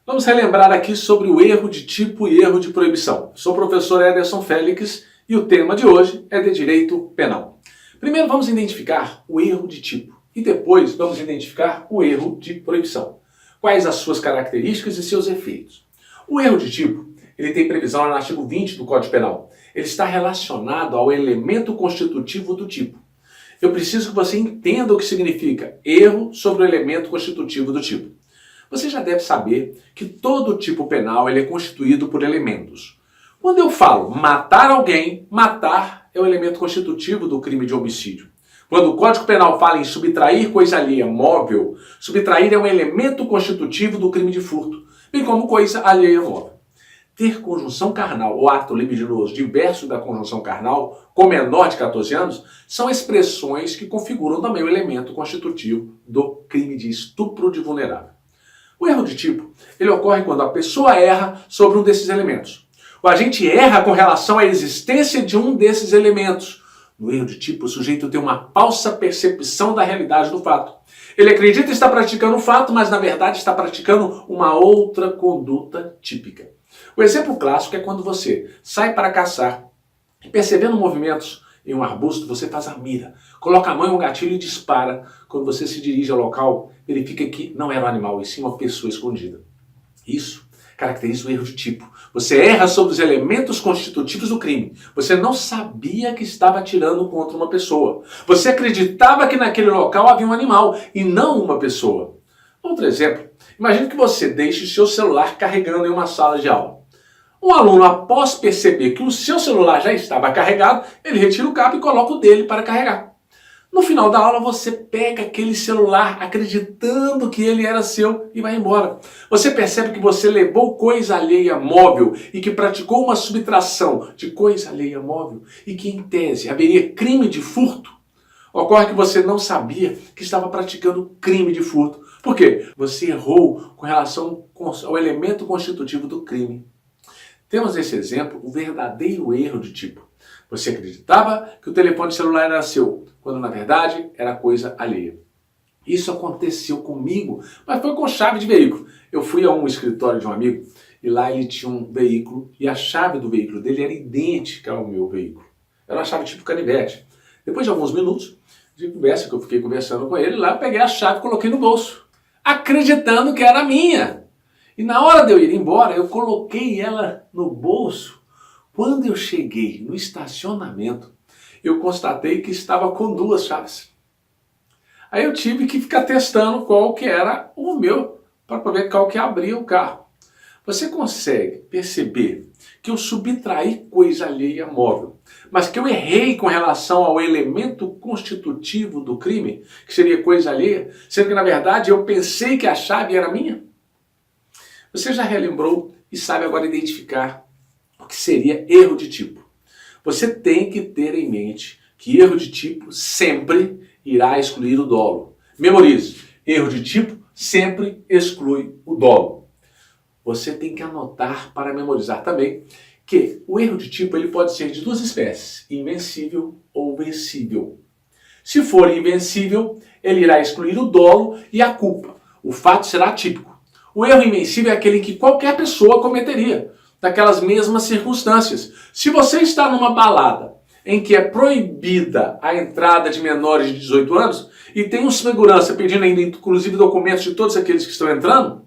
Vamos relembrar aqui sobre o erro de tipo e erro de proibição. Sou o professor Ederson Félix e o tema de hoje é de direito penal. Primeiro vamos identificar o erro de tipo e depois vamos identificar o erro de proibição. Quais as suas características e seus efeitos. O erro de tipo, ele tem previsão no artigo 20 do Código Penal. Ele está relacionado ao elemento constitutivo do tipo. Eu preciso que você entenda o que significa erro sobre o elemento constitutivo do tipo. Você já deve saber que todo tipo penal ele é constituído por elementos. Quando eu falo matar alguém, matar é o elemento constitutivo do crime de homicídio. Quando o Código Penal fala em subtrair coisa alheia móvel, subtrair é um elemento constitutivo do crime de furto, bem como coisa alheia móvel. Ter conjunção carnal ou ato libidinoso diverso da conjunção carnal, com menor de 14 anos, são expressões que configuram também o elemento constitutivo do crime de estupro de vulnerável. O erro de tipo, ele ocorre quando a pessoa erra sobre um desses elementos. O agente erra com relação à existência de um desses elementos. No erro de tipo, o sujeito tem uma falsa percepção da realidade do fato. Ele acredita estar praticando o fato, mas na verdade está praticando uma outra conduta típica. O exemplo clássico é quando você sai para caçar e percebendo movimentos em um arbusto, você faz a mira, coloca a mão em um gatilho e dispara. Quando você se dirige ao local, verifica que não era um animal, e sim uma pessoa escondida. Isso caracteriza o erro de tipo. Você erra sobre os elementos constitutivos do crime. Você não sabia que estava atirando contra uma pessoa. Você acreditava que naquele local havia um animal e não uma pessoa. Outro exemplo, imagine que você deixe seu celular carregando em uma sala de aula. Um aluno, após perceber que o seu celular já estava carregado, ele retira o cabo e coloca o dele para carregar. No final da aula, você pega aquele celular acreditando que ele era seu e vai embora. Você percebe que você levou coisa alheia móvel e que praticou uma subtração de coisa alheia móvel e que, em tese, haveria crime de furto. Ocorre que você não sabia que estava praticando crime de furto. Por quê? Você errou com relação ao elemento constitutivo do crime. Temos nesse exemplo o verdadeiro erro de tipo. Você acreditava que o telefone celular era seu, quando na verdade era coisa alheia. Isso aconteceu comigo, mas foi com chave de veículo. Eu fui a um escritório de um amigo e lá ele tinha um veículo e a chave do veículo dele era idêntica ao meu veículo. Era uma chave tipo canivete. Depois de alguns minutos de conversa, que eu fiquei conversando com ele, lá eu peguei a chave e coloquei no bolso, acreditando que era minha. E na hora de eu ir embora, eu coloquei ela no bolso. Quando eu cheguei no estacionamento, eu constatei que estava com duas chaves. Aí eu tive que ficar testando qual que era o meu, para ver qual que abria o carro. Você consegue perceber que eu subtraí coisa alheia móvel, mas que eu errei com relação ao elemento constitutivo do crime, que seria coisa alheia, sendo que na verdade eu pensei que a chave era minha? Você já relembrou e sabe agora identificar o que seria erro de tipo. Você tem que ter em mente que erro de tipo sempre irá excluir o dolo. Memorize, erro de tipo sempre exclui o dolo. Você tem que anotar para memorizar também que o erro de tipo ele pode ser de duas espécies, invencível ou vencível. Se for invencível, ele irá excluir o dolo e a culpa. O fato será atípico. O erro invencível é aquele que qualquer pessoa cometeria, naquelas mesmas circunstâncias. Se você está numa balada em que é proibida a entrada de menores de 18 anos e tem um segurança pedindo ainda inclusive documentos de todos aqueles que estão entrando,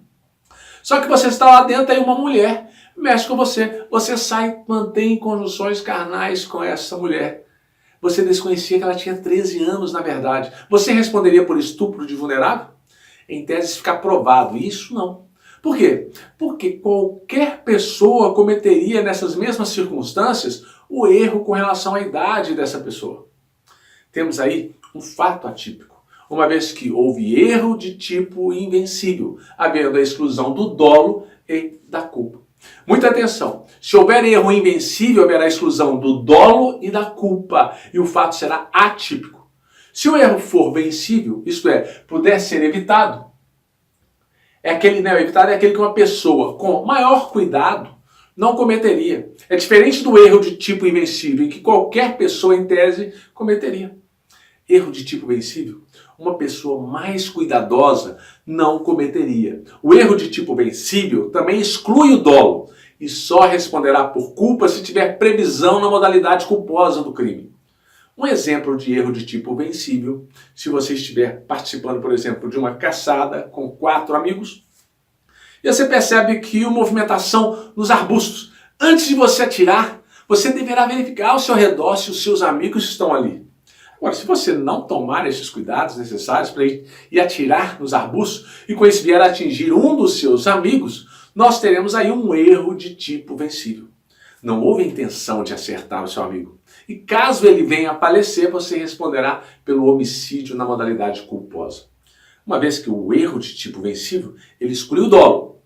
só que você está lá dentro e uma mulher mexe com você, você sai, mantém conjunções carnais com essa mulher. Você desconhecia que ela tinha 13 anos na verdade. Você responderia por estupro de vulnerável? Em tese, ficar provado. Isso não. Por quê? Porque qualquer pessoa cometeria nessas mesmas circunstâncias o erro com relação à idade dessa pessoa. Temos aí um fato atípico, uma vez que houve erro de tipo invencível, havendo a exclusão do dolo e da culpa. Muita atenção, se houver erro invencível, haverá exclusão do dolo e da culpa, e o fato será atípico. Se o erro for vencível, isto é, puder ser evitado, evitado é aquele que uma pessoa com maior cuidado não cometeria. É diferente do erro de tipo invencível, em que qualquer pessoa, em tese, cometeria. erro de tipo vencível, uma pessoa mais cuidadosa não cometeria. O erro de tipo vencível também exclui o dolo e só responderá por culpa se tiver previsão na modalidade culposa do crime. Um exemplo de erro de tipo vencível, se você estiver participando, por exemplo, de uma caçada com 4 amigos, e você percebe que há movimentação nos arbustos. Antes de você atirar, você deverá verificar ao seu redor se os seus amigos estão ali. Agora, se você não tomar esses cuidados necessários para ir e atirar nos arbustos, e com isso vier a atingir um dos seus amigos, nós teremos aí um erro de tipo vencível. Não houve intenção de acertar o seu amigo. E caso ele venha a falecer, você responderá pelo homicídio na modalidade culposa. Uma vez que o erro de tipo vencível, ele exclui o dolo.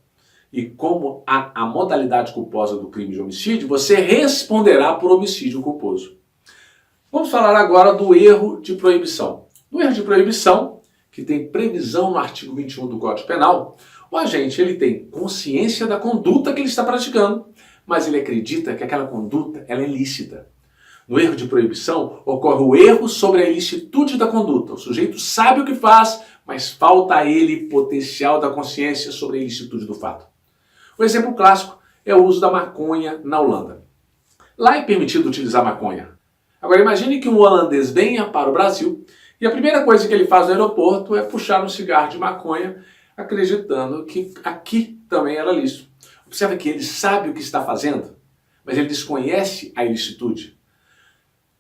E como a modalidade culposa do crime de homicídio, você responderá por homicídio culposo. Vamos falar agora do erro de proibição. No erro de proibição, que tem previsão no artigo 21 do Código Penal, o agente ele tem consciência da conduta que ele está praticando, mas ele acredita que aquela conduta ela é ilícita. No erro de proibição, ocorre o erro sobre a ilicitude da conduta. O sujeito sabe o que faz, mas falta a ele potencial da consciência sobre a ilicitude do fato. O exemplo clássico é o uso da maconha na Holanda. Lá é permitido utilizar maconha. Agora imagine que um holandês venha para o Brasil e a primeira coisa que ele faz no aeroporto é puxar um cigarro de maconha, acreditando que aqui também era lícito. Observe que ele sabe o que está fazendo, mas ele desconhece a ilicitude.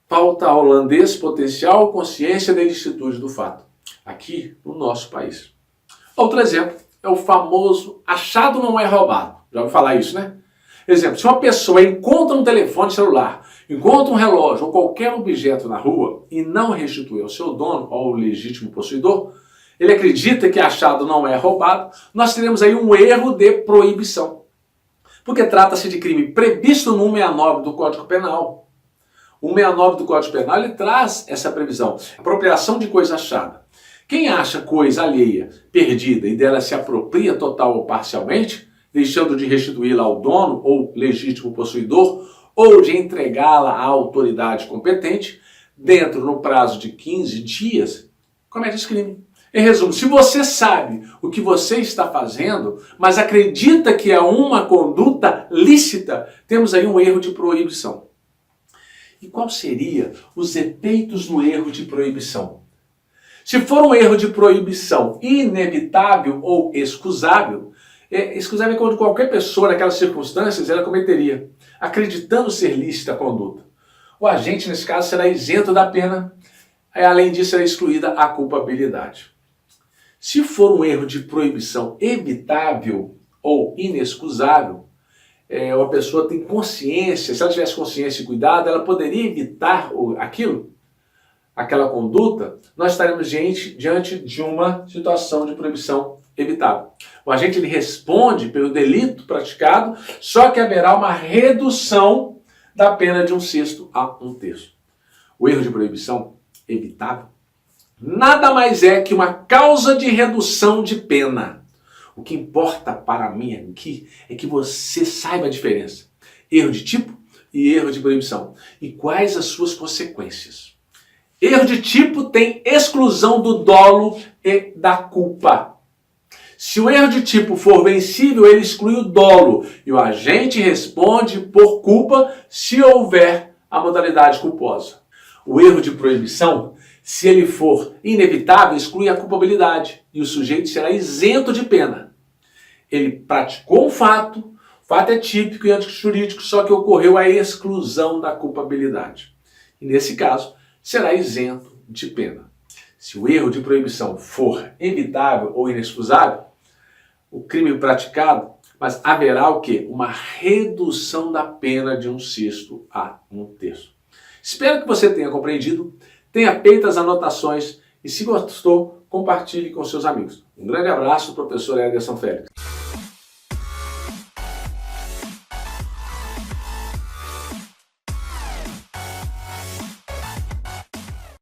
Falta ao holandês potencial consciência da ilicitude do fato, aqui no nosso país. Outro exemplo é o famoso achado não é roubado. Já ouviu falar isso, né? Exemplo, se uma pessoa encontra um telefone celular, encontra um relógio ou qualquer objeto na rua e não restitui ao seu dono ou ao legítimo possuidor, ele acredita que achado não é roubado, nós teremos aí um erro de proibição. Porque trata-se de crime previsto no 169 do Código Penal. O 169 do Código Penal ele traz essa previsão, apropriação de coisa achada. Quem acha coisa alheia, perdida e dela se apropria total ou parcialmente, deixando de restituí-la ao dono ou legítimo possuidor, ou de entregá-la à autoridade competente, dentro no prazo de 15 dias, comete esse crime. Em resumo, se você sabe o que você está fazendo, mas acredita que é uma conduta lícita, temos aí um erro de proibição. E quais seriam os efeitos do erro de proibição? Se for um erro de proibição inevitável ou excusável, excusável é quando qualquer pessoa naquelas circunstâncias ela cometeria, acreditando ser lícita a conduta. O agente, nesse caso, será isento da pena, além disso, será excluída a culpabilidade. Se for um erro de proibição evitável ou inexcusável, a pessoa tem consciência, se ela tivesse consciência e cuidado, ela poderia evitar aquela conduta, nós estaremos diante de uma situação de proibição evitável. O agente ele responde pelo delito praticado, só que haverá uma redução da pena de 1/6 a 1/3. O erro de proibição evitável nada mais é que uma causa de redução de pena. O que importa para mim aqui é que você saiba a diferença. Erro de tipo e erro de proibição. E quais as suas consequências. Erro de tipo tem exclusão do dolo e da culpa. Se o erro de tipo for vencível, ele exclui o dolo. E o agente responde por culpa se houver a modalidade culposa. O erro de proibição, se ele for inevitável, exclui a culpabilidade e o sujeito será isento de pena. Ele praticou um fato, o fato é típico e antijurídico, só que ocorreu a exclusão da culpabilidade. E nesse caso, será isento de pena. Se o erro de proibição for evitável ou inexcusável, o crime praticado, mas haverá o quê? Uma redução da pena de 1/6 a 1/3. Espero que você tenha compreendido, tenha feito as anotações e se gostou, compartilhe com seus amigos. Um grande abraço, professor Ederson Félix.